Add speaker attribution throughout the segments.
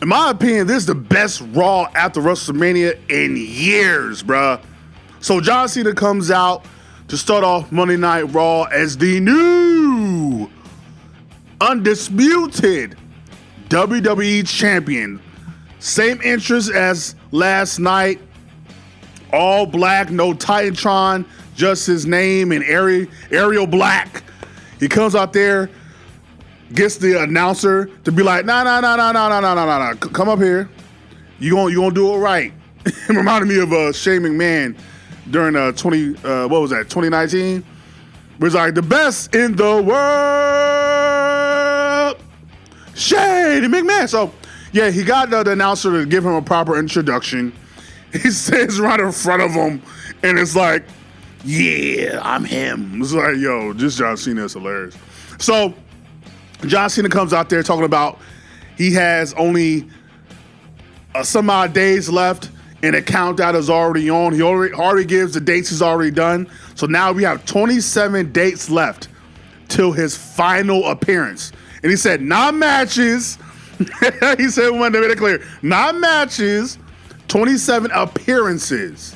Speaker 1: In my opinion, this is the best Raw after WrestleMania in years, bruh. So John Cena comes out to start off Monday Night Raw as the new undisputed WWE champion. Same entrance as last night. All black, no Titantron, just his name and Ariel Black. He comes out there, gets the announcer to be like, nah. Come up here. You gonna do it right. It reminded me of Shane McMahon during 2019? Where it's like, the best in the world, Shane McMahon. So, yeah, he got the announcer to give him a proper introduction. He stands right in front of him, and it's like, yeah, I'm him. It's like, yo, this John Cena is hilarious. So, John Cena comes out there talking about he has only some odd days left, and the countdown is already on. He already gives the dates he's already done. So now we have 27 dates left till his final appearance. And he said, not matches. He said, when they made it clear, not matches, 27 appearances.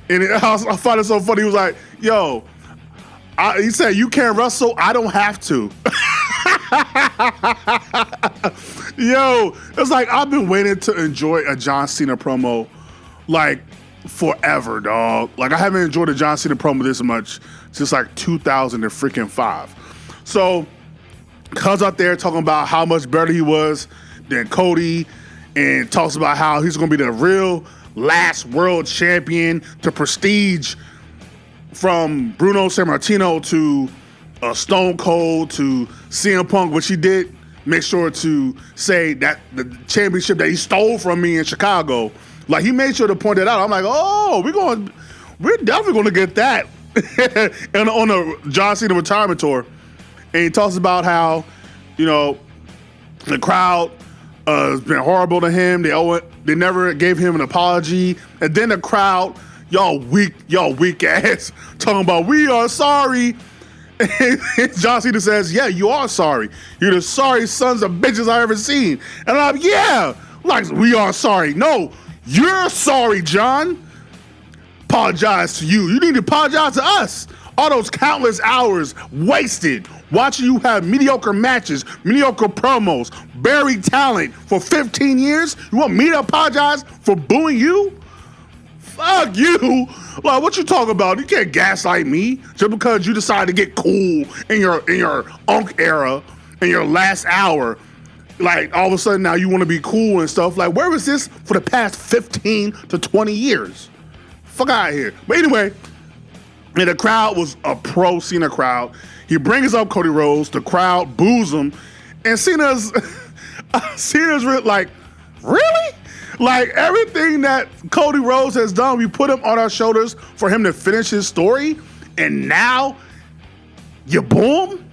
Speaker 1: And I find it so funny. He was like, yo, he said, you can't wrestle, I don't have to. Yo, it's like I've been waiting to enjoy a John Cena promo like forever, dog. Like I haven't enjoyed a John Cena promo this much since like 2005. So comes out there talking about how much better he was than Cody, and talks about how he's gonna be the real last world champion to prestige from Bruno Sammartino to Stone Cold to CM Punk, which he did make sure to say that the championship that he stole from me in Chicago, like he made sure to point that out. I'm like, oh, we're definitely gonna get that and on the John Cena retirement tour. And he talks about how, you know, the crowd has been horrible to him. They never gave him an apology. And then the crowd, y'all weak ass, talking about we are sorry. And John Cena says, yeah, you are sorry. You're the sorry sons of bitches I ever seen. And I'm like, yeah, like we are sorry. No, you're sorry, John. Apologize to you. You need to apologize to us. All those countless hours wasted watching you have mediocre matches, mediocre promos, buried talent for 15 years. You want me to apologize for booing you? Fuck you. Like, what you talking about? You can't gaslight me just because you decided to get cool in your Unk era, in your last hour. Like, all of a sudden now you want to be cool and stuff. Like, where was this for the past 15 to 20 years? Fuck out of here. But anyway, and the crowd was a pro Cena crowd. He brings up Cody Rhodes. The crowd boos him. And Cena's like, really? Like, everything that Cody Rhodes has done, we put him on our shoulders for him to finish his story, and now you boom?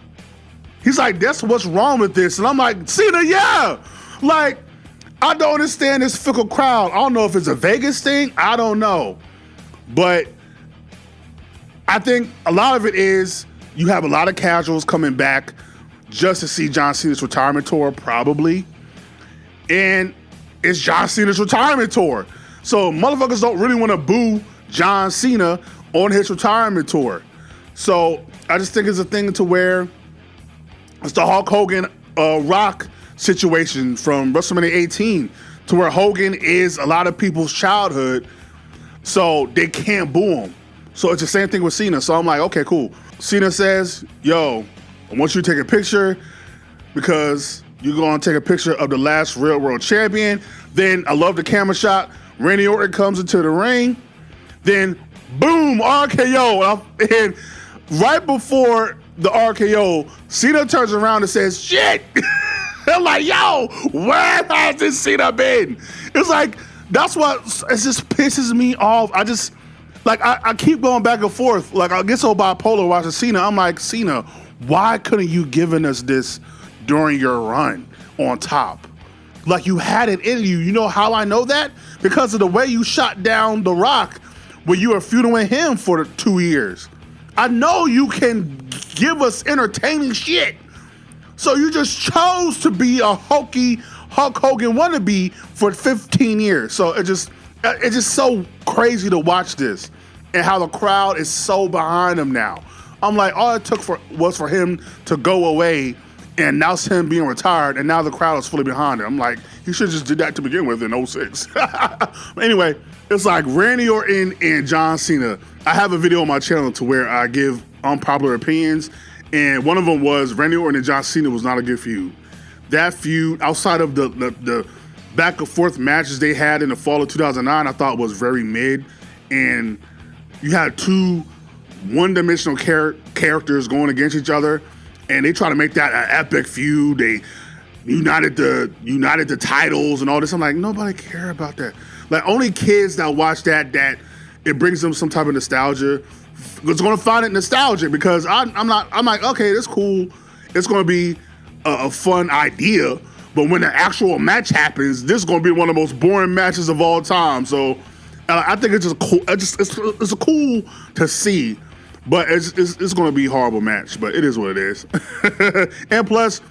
Speaker 1: He's like, that's what's wrong with this. And I'm like, Cena, yeah. Like, I don't understand this fickle crowd. I don't know if it's a Vegas thing. I don't know. But I think a lot of it is you have a lot of casuals coming back just to see John Cena's retirement tour, probably. And it's John Cena's retirement tour. So motherfuckers don't really want to boo John Cena on his retirement tour. So I just think it's a thing to where it's the Hulk Hogan Rock situation from WrestleMania 18 to where Hogan is a lot of people's childhood, so they can't boo him. So it's the same thing with Cena. So I'm like, okay, cool. Cena says, yo, I want you to take a picture because you're going to take a picture of the last real world champion. Then I love the camera shot. Randy Orton comes into the ring. Then boom, RKO. And right before the RKO, Cena turns around and says, shit. They're like, yo, where has this Cena been? It's like, that's what, it just pisses me off. I keep going back and forth. Like, I get so bipolar watching Cena. I'm like, Cena, why couldn't you given us this during your run on top? Like, you had it in you. You know how I know that? Because of the way you shot down The Rock when you were feuding with him for 2 years. I know you can give us entertaining shit. So you just chose to be a hokey Hulk Hogan wannabe for 15 years. So it's just so crazy to watch this and how the crowd is so behind him now. I'm like, all it took was for him to go away, and now it's him being retired, and now the crowd is fully behind him. I'm like, he should just did that to begin with in 06. Anyway, it's like Randy Orton and John Cena. I have a video on my channel to where I give unpopular opinions, and one of them was Randy Orton and John Cena was not a good feud. That feud, outside of the back and forth matches they had in the fall of 2009, I thought was very mid, and you had two one-dimensional characters going against each other, and they try to make that an epic feud. They united the titles and all this. I'm like, nobody care about that. Like, only kids that watch that it brings them some type of nostalgia. It's gonna find it nostalgic because I'm like, okay, that's cool. It's gonna be a fun idea, but when the actual match happens, this is gonna be one of the most boring matches of all time. So I think it's just cool. It's cool to see. But it's going to be a horrible match, but it is what it is. And plus,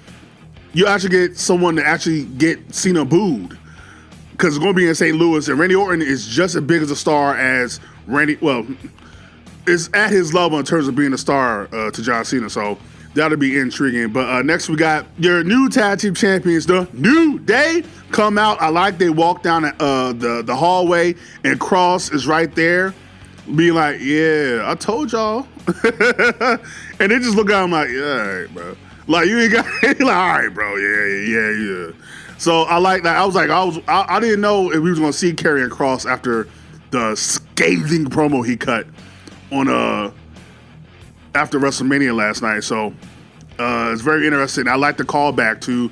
Speaker 1: you actually get someone to actually get Cena booed because it's going to be in St. Louis, and Randy Orton is just as big as a star as Randy. Well, is at his level in terms of being a star to John Cena, so that'll be intriguing. But next we got your new tag team champions, the New Day, come out. I like they walk down the hallway, and Cross is right there. Be like, yeah, I told y'all. And they just look at him like, yeah, all right, bro. Like, you ain't got, like, all right, bro, yeah. So I like that. I didn't know if we was gonna see Karrion Kross after the scathing promo he cut on after WrestleMania last night. So it's very interesting. I like the callback to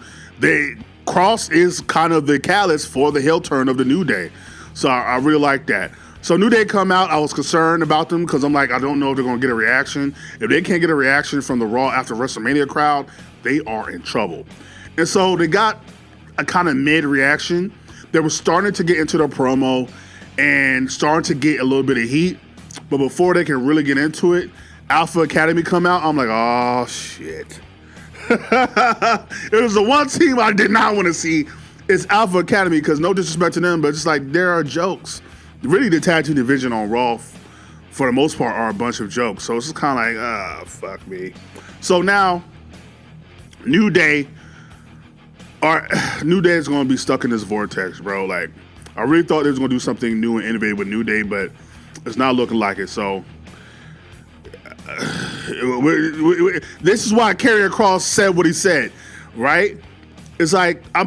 Speaker 1: Kross is kind of the catalyst for the heel turn of the New Day. So I really like that. So New Day come out. I was concerned about them because I'm like, I don't know if they're going to get a reaction. If they can't get a reaction from the Raw after WrestleMania crowd, they are in trouble. And so they got a kind of mid-reaction. They were starting to get into their promo and starting to get a little bit of heat. But before they can really get into it, Alpha Academy come out. I'm like, oh, shit. It was the one team I did not want to see. It's Alpha Academy because no disrespect to them, but just like there are jokes. Really, the tag team division on Raw, for the most part, are a bunch of jokes. So it's just kind of like, fuck me. So now, New Day is going to be stuck in this vortex, bro. Like, I really thought they was going to do something new and innovative with New Day, but it's not looking like it. So this is why Karrion Kross said what he said, right? It's like I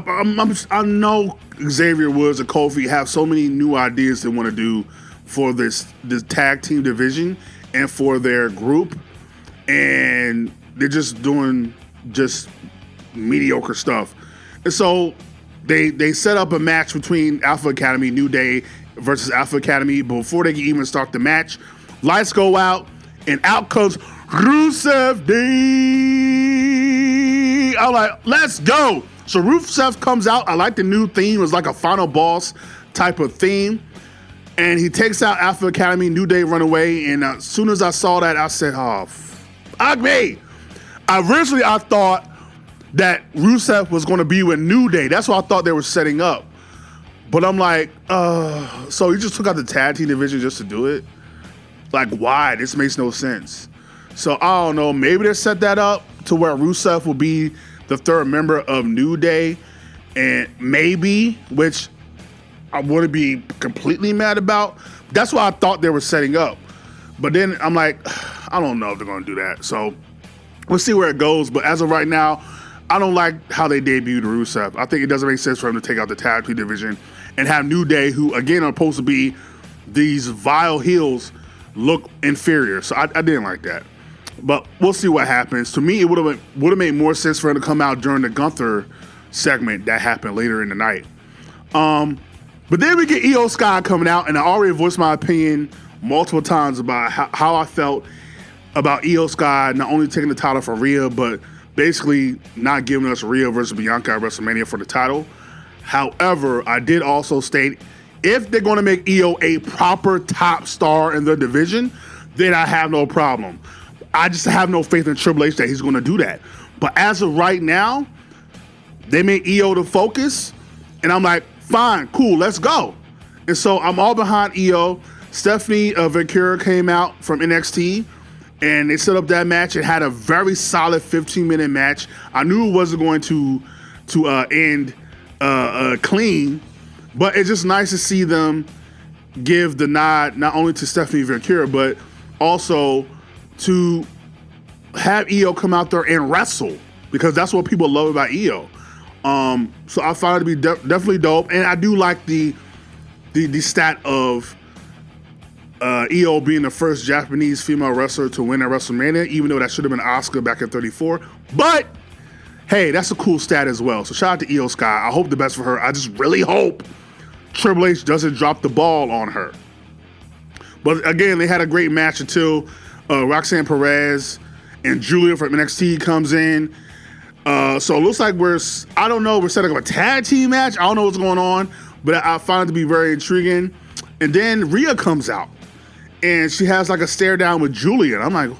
Speaker 1: know Xavier Woods and Kofi have so many new ideas they want to do for this tag team division and for their group, and they're just doing mediocre stuff. And so they set up a match between Alpha Academy, New Day versus Alpha Academy. But before they can even start the match, lights go out and out comes Rusev Day. I'm like, let's go. So Rusev comes out. I like the new theme. It's like a final boss type of theme. And he takes out Alpha Academy, New Day run away. And as soon as I saw that, I said, oh, fuck me. Originally, I thought that Rusev was going to be with New Day. That's what I thought they were setting up. But I'm like, so you just took out the tag team division just to do it? Like, why? This makes no sense. So I don't know. Maybe they set that up to where Rusev will be the third member of New Day, and maybe, which I wouldn't be completely mad about. That's what I thought they were setting up. But then I'm like, I don't know if they're going to do that. So we'll see where it goes. But as of right now, I don't like how they debuted Rusev. I think it doesn't make sense for him to take out the tag team division and have New Day, who again are supposed to be these vile heels, look inferior. So I didn't like that. But we'll see what happens. To me, it would have made more sense for him to come out during the Gunther segment that happened later in the night. But then we get Io Sky coming out, and I already voiced my opinion multiple times about how I felt about Io Sky not only taking the title for Rhea, but basically not giving us Rhea versus Bianca at WrestleMania for the title. However, I did also state, if they're going to make Io a proper top star in the division, then I have no problem. I just have no faith in Triple H that he's going to do that. But as of right now, they made Io the focus, and I'm like, fine, cool, let's go. And so I'm all behind Io. Stephanie Ventura came out from NXT, and they set up that match and had a very solid 15-minute match. I knew it wasn't going to end clean, but it's just nice to see them give the nod not only to Stephanie Ventura, but also to have Io come out there and wrestle, because that's what people love about Io. So I found it to be definitely dope, and I do like the stat of Io being the first Japanese female wrestler to win at WrestleMania, even though that should have been Asuka back at 34. But hey, that's a cool stat as well. So shout out to Io Sky. I hope the best for her. I just really hope Triple H doesn't drop the ball on her. But again, they had a great match until Roxanne Perez and Julia from NXT comes in. So it looks like we're setting up a tag team match. I don't know what's going on, but I find it to be very intriguing. And then Rhea comes out, and she has like a stare down with Julia. And I'm like,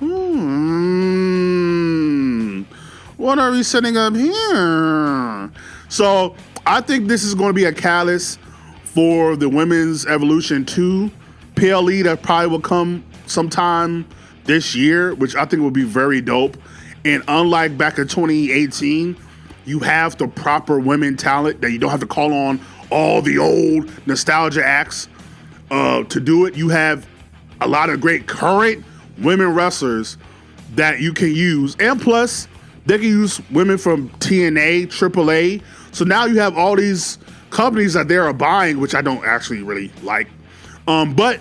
Speaker 1: what are we setting up here? So I think this is going to be a catalyst for the Women's Evolution 2 PLE that probably will come sometime this year, which I think will be very dope. And unlike back in 2018, you have the proper women talent that you don't have to call on all the old nostalgia acts to do it. You have a lot of great current women wrestlers that you can use. And plus, they can use women from TNA, AAA. So now you have all these companies that they are buying, which I don't actually really like. But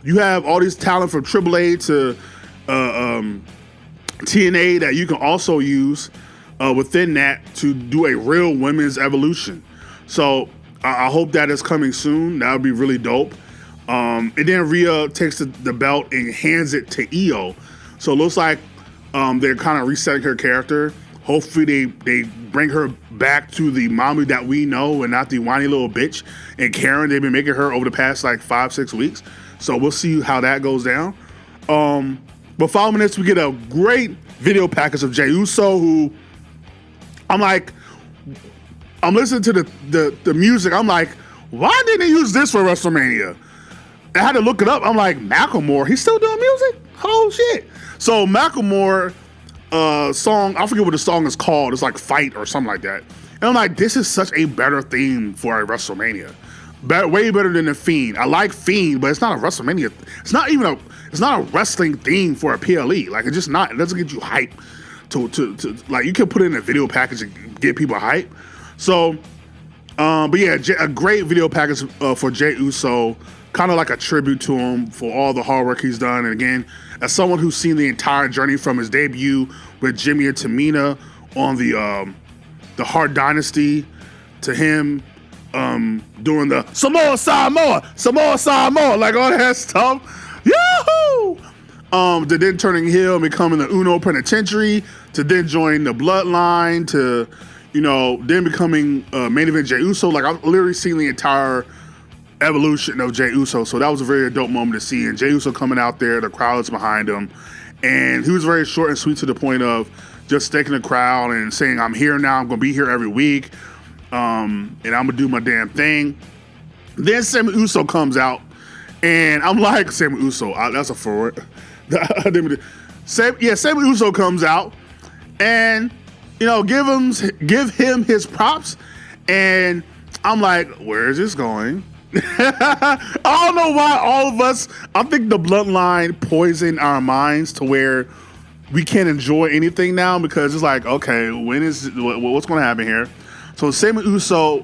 Speaker 1: you have all these talent from AAA to TNA that you can also use within that to do a real women's evolution. So I hope that is coming soon. That would be really dope. And then Rhea takes the belt and hands it to Io. So it looks like they're kind of resetting her character. Hopefully they bring her back to the mommy that we know and not the whiny little bitch and Karen they've been making her over the past like 5-6 weeks. So we'll see how that goes down. But 5 minutes, we get a great video package of Jey Uso, who I'm listening to the music. I'm like, why didn't they use this for WrestleMania? I had to look it up. I'm like, Macklemore, he's still doing music? Oh shit. So Macklemore song, I forget what the song is called. It's like Fight or something like that. And I'm like, this is such a better theme for a WrestleMania. Way better than the Fiend. I like Fiend, but it's not a WrestleMania. It's not a wrestling theme for a PLE. Like, it's just not. It doesn't get you hype to like, you can put it in a video package and get people hype. So, but yeah, a great video package for Jey Uso, kind of like a tribute to him for all the hard work he's done. And again, as someone who's seen the entire journey from his debut with Jimmy and Tamina on the Hart Dynasty to him doing the Samoa, like all that stuff. Yahoo! To then turning heel and becoming the Uno Penitentiary, to then join the Bloodline, to, then becoming main event Jey Uso. Like, I've literally seen the entire evolution of Jey Uso. So that was a very dope moment to see. And Jey Uso coming out there, the crowd is behind him. And he was very short and sweet to the point of just taking the crowd and saying, I'm here now, I'm going to be here every week. And I'm going to do my damn thing. Then Sammy Uso comes out. And I'm like, Sammy Uso, that's a forward. Sammy Uso comes out and, give him his props. And I'm like, where is this going? I don't know why all of us, I think the Bloodline poisoned our minds to where we can't enjoy anything now, because it's like, okay, what's going to happen here? So Sammy Uso,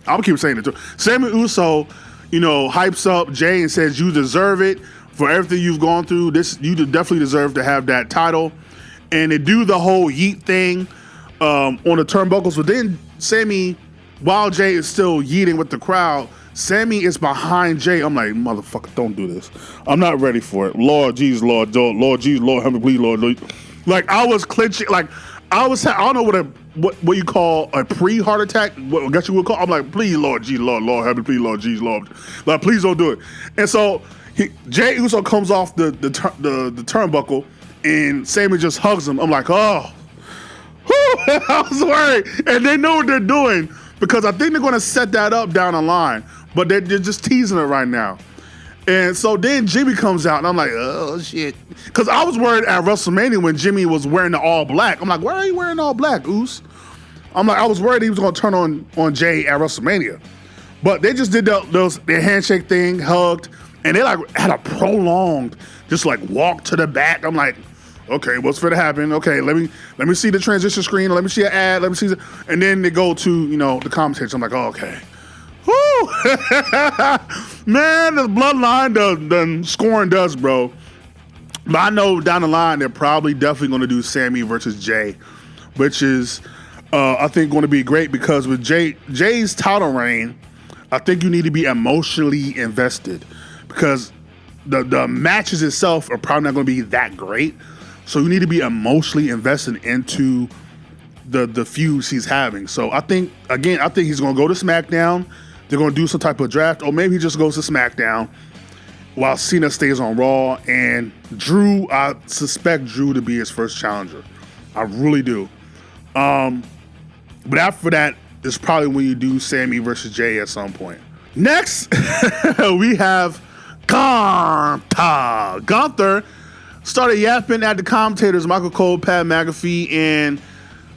Speaker 1: I'm going to keep saying it too. Sammy Uso, hypes up Jey and says, you deserve it for everything you've gone through. You definitely deserve to have that title. And they do the whole yeet thing on the turnbuckles. But then Sammy, while Jey is still yeeting with the crowd, Sammy is behind Jey. I'm like, motherfucker, don't do this. I'm not ready for it. Lord Jesus, Lord Jesus, Lord, help me, please, Lord. Like, I was clenching. Like, I don't know what you call a pre-heart attack. What I guess you would call. I'm like, please, Lord Jesus, Lord, help me, please, Lord Jesus, Lord. Like, please don't do it. And so Jey Uso comes off the turnbuckle, and Sammy just hugs him. I'm like, oh. I was worried. And they know what they're doing because I think they're going to set that up down the line. But they're just teasing it right now. And so then Jimmy comes out, and I'm like, oh, shit. Because I was worried at WrestleMania when Jimmy was wearing the all black. I'm like, why are you wearing all black, Oos? I'm like, I was worried he was going to turn on Jay at WrestleMania. But they just did their handshake thing, hugged, and they like had a prolonged, just like walk to the back. I'm like, okay, what's going to happen? Okay, let me see the transition screen. Let me see an ad. Let me see. And then they go to, the commentators. I'm like, oh, okay. Whoo! Man, the bloodline the scoring does, bro. But I know down the line they're probably definitely going to do Sammy versus Jay, which is I think going to be great because with Jay's title reign, I think you need to be emotionally invested because the matches itself are probably not going to be that great. So you need to be emotionally invested into the feuds he's having. So I think he's going to go to SmackDown. They're going to do some type of draft, or maybe he just goes to SmackDown while Cena stays on Raw. And Drew, I suspect Drew to be his first challenger. I really do. But after that, it's probably when you do Sammy versus Jay at some point. Next, we have Gunther. Gunther started yapping at the commentators, Michael Cole, Pat McAfee, and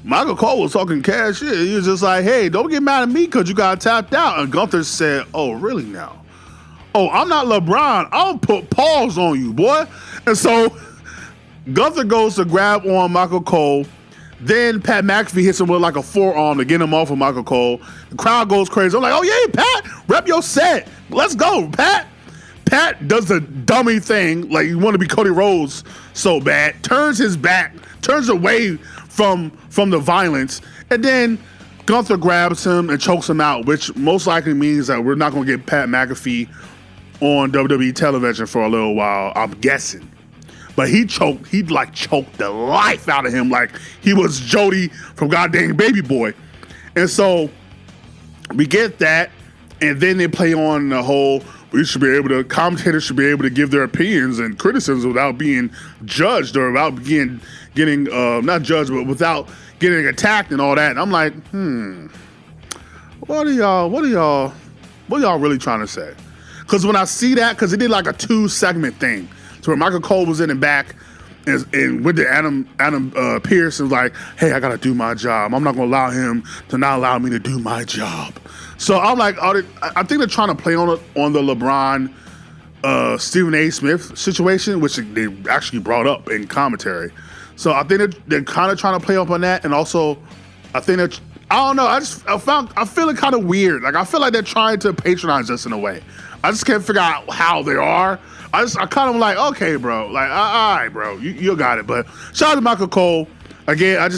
Speaker 1: Michael Cole was talking cash shit. He was just like, hey, don't get mad at me because you got tapped out. And Gunther said, oh, really now? Oh, I'm not LeBron. I'll put paws on you, boy. And so Gunther goes to grab on Michael Cole. Then Pat McAfee hits him with like a forearm to get him off of Michael Cole. The crowd goes crazy. I'm like, oh, yeah, Pat, rep your set. Let's go, Pat. Pat does the dummy thing, like you want to be Cody Rhodes so bad, turns his back, turns away from the violence, and then Gunther grabs him and chokes him out, which most likely means that we're not going to get Pat McAfee on WWE television for a little while, I'm guessing. But he choked the life out of him like he was Jody from goddamn Baby Boy. And so we get that, and then they play on the whole, commentators should be able to give their opinions and criticisms without being judged or without getting not judged, but without getting attacked and all that. And I'm like, what are y'all really trying to say? Because when I see that, because it did like a 2-segment thing, to where Michael Cole was in the back and with the Adam Pearce and was like, hey, I gotta do my job. I'm not gonna allow him to not allow me to do my job. So I'm like, I think they're trying to play on the LeBron, Stephen A. Smith situation, which they actually brought up in commentary. So I think they're kind of trying to play up on that, and also I think I don't know. I feel it kind of weird. Like I feel like they're trying to patronize us in a way. I just can't figure out how they are. I kind of like, okay, bro. Like, all right, bro, you got it. But shout out to Michael Cole again.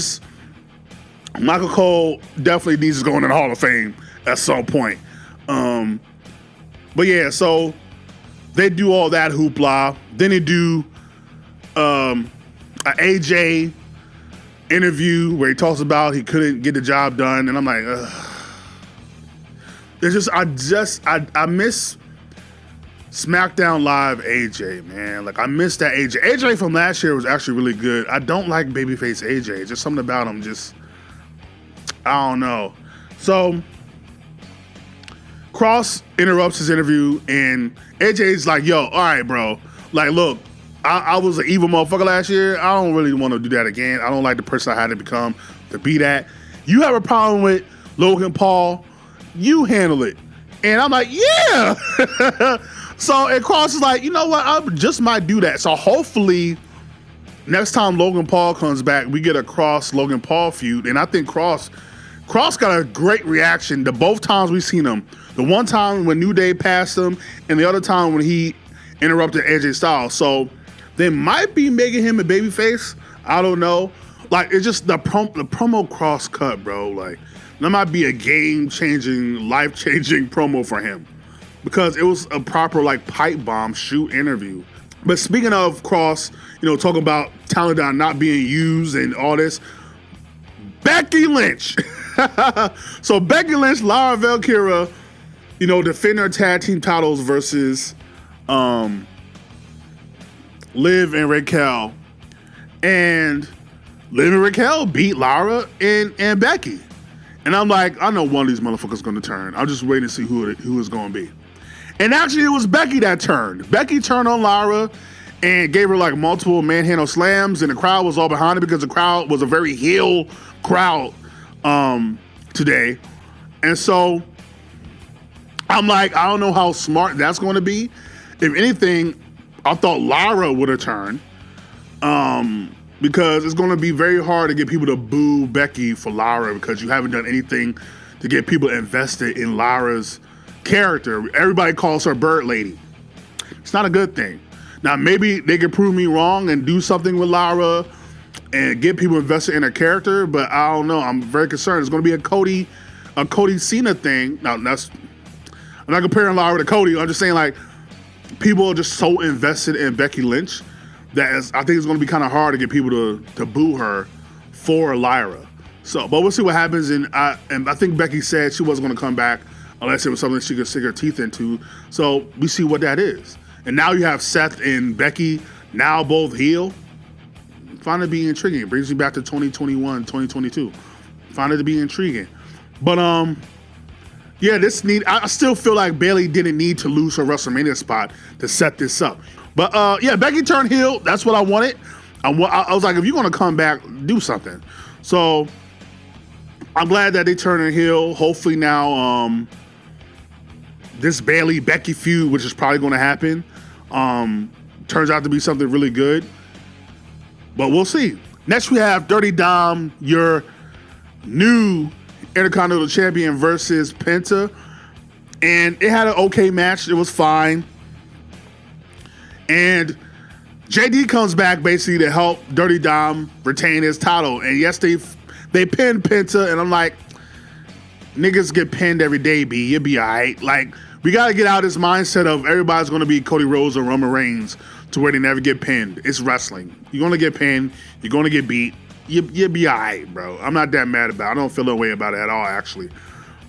Speaker 1: Michael Cole definitely needs to go in the Hall of Fame at some point. But yeah, so they do all that hoopla. Then they do an AJ interview where he talks about he couldn't get the job done, and I'm like, ugh. I miss SmackDown Live AJ, man. Like, I miss that AJ. AJ from last year was actually really good. I don't like babyface AJ. Just something about him I don't know. So Cross interrupts his interview, and AJ's like, yo, all right, bro. Like, look, I was an evil motherfucker last year. I don't really want to do that again. I don't like the person I had to become to be that. You have a problem with Logan Paul, you handle it. And I'm like, yeah. So, and Cross is like, you know what? I just might do that. So hopefully next time Logan Paul comes back, we get a Cross-Logan Paul feud. And I think Cross got a great reaction to both times we've seen him. The one time when New Day passed him, and the other time when he interrupted AJ Styles. So they might be making him a babyface. I don't know. Like, it's just the promo Cross cut, bro. Like, that might be a game-changing, life-changing promo for him. Because it was a proper, like, pipe bomb shoot interview. But speaking of Cross, talking about talent not being used and all this, Becky Lynch. So Becky Lynch, Lara Valkyria, defend her tag team titles versus Liv and Raquel. And Liv and Raquel beat Lara and Becky. And I'm like, I know one of these motherfuckers gonna turn. I'm just waiting to see who it's gonna be. And actually, it was Becky that turned. Becky turned on Lara and gave her like multiple manhandle slams, and the crowd was all behind it because the crowd was a very heel crowd today. And so I'm like, I don't know how smart that's going to be. If anything, I thought Lara would have turned because it's going to be very hard to get people to boo Becky for Lara because you haven't done anything to get people invested in Lara's character. Everybody calls her Bird Lady. It's not a good thing. Now, maybe they can prove me wrong and do something with Lara and get people invested in her character, but I don't know. I'm very concerned. It's going to be a Cody Cena thing. Now, I'm not comparing Lara to Cody. I'm just saying, like, people are just so invested in Becky Lynch that I think it's going to be kind of hard to get people to boo her for Lyra. So, but we'll see what happens. And I think Becky said she wasn't going to come back unless it was something she could sink her teeth into. So we see what that is. And now you have Seth and Becky, now both heel. Find it to be intriguing. It brings me back to 2021, 2022. Find it to be intriguing. But yeah, I still feel like Bayley didn't need to lose her WrestleMania spot to set this up. But yeah, Becky turned heel. That's what I wanted. I was like, if you're gonna come back, do something. So I'm glad that they turned her heel. Hopefully now, this Bayley-Becky feud, which is probably going to happen, turns out to be something really good. But we'll see. Next, we have Dirty Dom, your new Intercontinental Champion versus Penta. And it had an okay match. It was fine. And JD comes back basically to help Dirty Dom retain his title. And yes, they pinned Penta. And I'm like, niggas get pinned every day, B. You'll be all right. Like, we got to get out of this mindset of everybody's going to be Cody Rhodes or Roman Reigns to where they never get pinned. It's wrestling. You're going to get pinned. You're going to get beat. You'll be all right, bro. I'm not that mad about it. I don't feel no way about it at all, actually.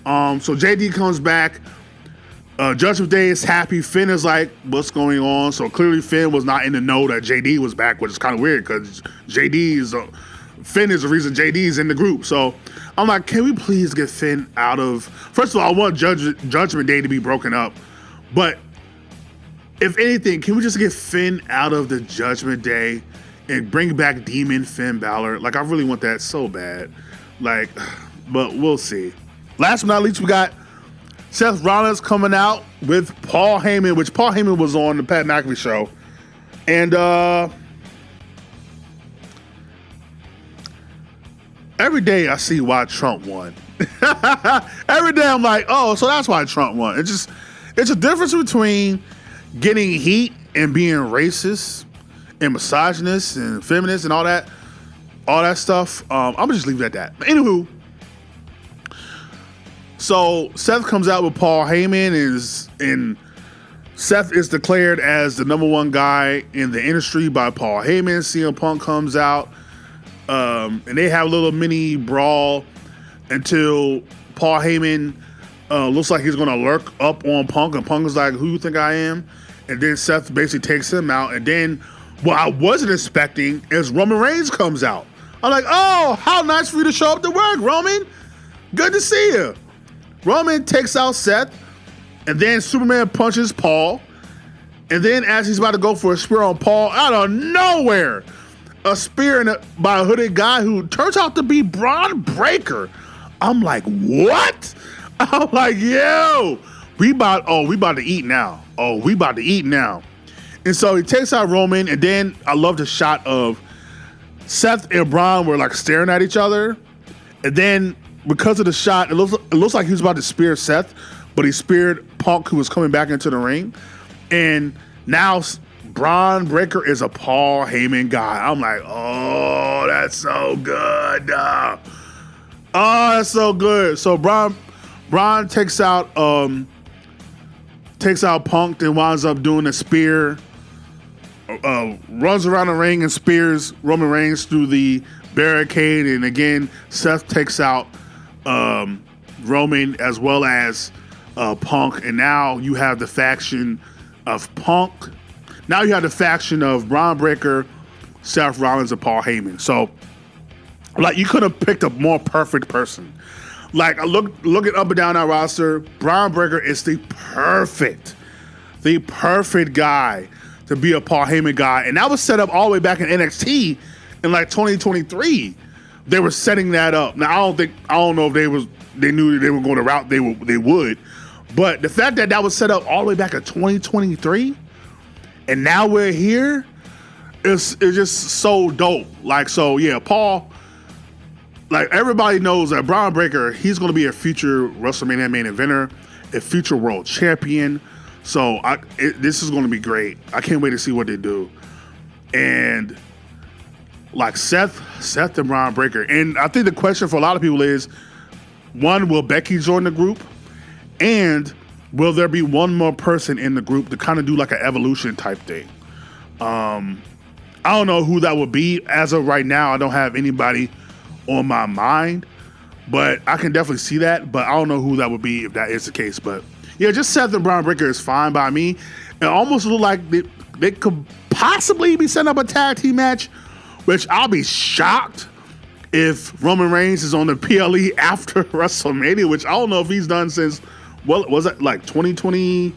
Speaker 1: So JD comes back. Judgment Day is happy. Finn is like, what's going on? So clearly Finn was not in the know that JD was back, which is kind of weird because Finn is the reason JD is in the group. So I'm like, can we please get Finn out of... First of all, I want Judgment Day to be broken up. But if anything, can we just get Finn out of the Judgment Day and bring back Demon Finn Balor? Like, I really want that so bad. Like, but we'll see. Last but not least, we got Seth Rollins coming out with Paul Heyman, which Paul Heyman was on the Pat McAfee show. And every day I see why Trump won. Every day I'm like, oh, so that's why Trump won. It's a difference between getting heat and being racist and misogynist and feminist and all that stuff. I'm gonna just leave it at that. But anywho, so Seth comes out with Paul Heyman and Seth is declared as the number one guy in the industry by Paul Heyman. CM Punk comes out. And they have a little mini brawl until Paul Heyman looks like he's going to lurk up on Punk. And Punk is like, who you think I am? And then Seth basically takes him out. And then what I wasn't expecting is Roman Reigns comes out. I'm like, oh, how nice for you to show up to work, Roman. Good to see you. Roman takes out Seth. And then Superman punches Paul. And then as he's about to go for a spear on Paul, out of nowhere, a spear by a hooded guy who turns out to be Braun Breaker. I'm like, what? I'm like, yo, we about to eat now. Oh, we about to eat now. And so he takes out Roman, and then I love the shot of Seth and Braun were like staring at each other. And then because of the shot, it looks like he was about to spear Seth, but he speared Punk, who was coming back into the ring. And now Braun Breaker is a Paul Heyman guy. I'm like, oh, that's so good. Oh, that's so good. So Braun takes out Punk, then winds up doing a spear, runs around the ring and spears Roman Reigns through the barricade. And again, Seth takes out Roman as well as Punk. And now you have the faction of Punk. Now you have the faction of Braun Breaker, Seth Rollins, and Paul Heyman. So Like, you could have picked a more perfect person. Like, looking up and down our roster, Braun Breaker is the perfect guy to be a Paul Heyman guy. And that was set up all the way back in NXT in like 2023. They were setting that up. Now, I don't know if they knew they were going the route they would. But the fact that was set up all the way back in 2023, and now we're here, it's just so dope. Like, so yeah, Paul, like, everybody knows that Braun Breaker, he's going to be a future WrestleMania main eventer, a future world champion. So this is going to be great. I can't wait to see what they do. And like Seth and Braun Breaker. And I think the question for a lot of people is, one, will Becky join the group? And will there be one more person in the group to kind of do like an evolution type thing? I don't know who that would be. As of right now, I don't have anybody on my mind, but I can definitely see that. But I don't know who that would be if that is the case. But yeah, just Seth and Braun Breaker is fine by me. It almost look like they could possibly be setting up a tag team match, which I'll be shocked if Roman Reigns is on the PLE after WrestleMania, which I don't know if he's done since, well, was it like 2020,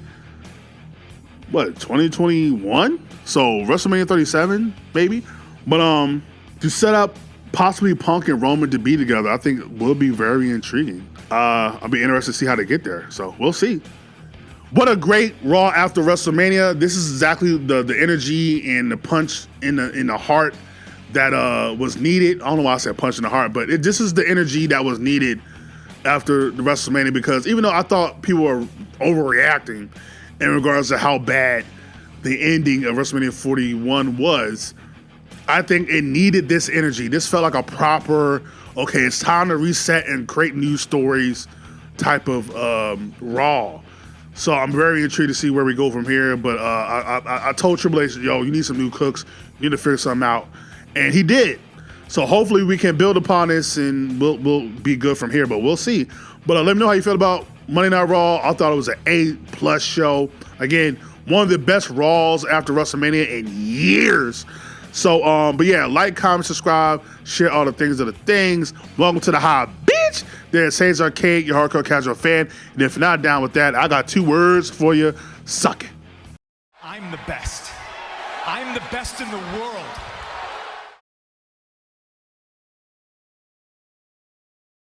Speaker 1: 2021? So WrestleMania 37, maybe. But to set up possibly Punk and Roman to be together, I think will be very intriguing. I'll be interested to see how they get there. So we'll see. What a great Raw after WrestleMania. This is exactly the energy and the punch in the heart that was needed. I don't know why I said punch in the heart, but this is the energy that was needed after the WrestleMania, because even though I thought people were overreacting in regards to how bad the ending of WrestleMania 41 was, I think it needed this energy. This felt like a proper, okay, it's time to reset and create new stories type of Raw. So I'm very intrigued to see where we go from here. But I told Triple H, yo, you need some new cooks. You need to figure something out. And he did. So hopefully we can build upon this and we'll be good from here. But we'll see. But let me know how you feel about Monday Night Raw. I thought it was an A+ show. Again, one of the best Raws after WrestleMania in years. So, but yeah, like, comment, subscribe, share all the things of the things. Welcome to the High Bitch. There's Hayes Arcade, your hardcore casual fan. And if you're not down with that, I got 2 words for you. Suck it.
Speaker 2: I'm the best. I'm the best in the world.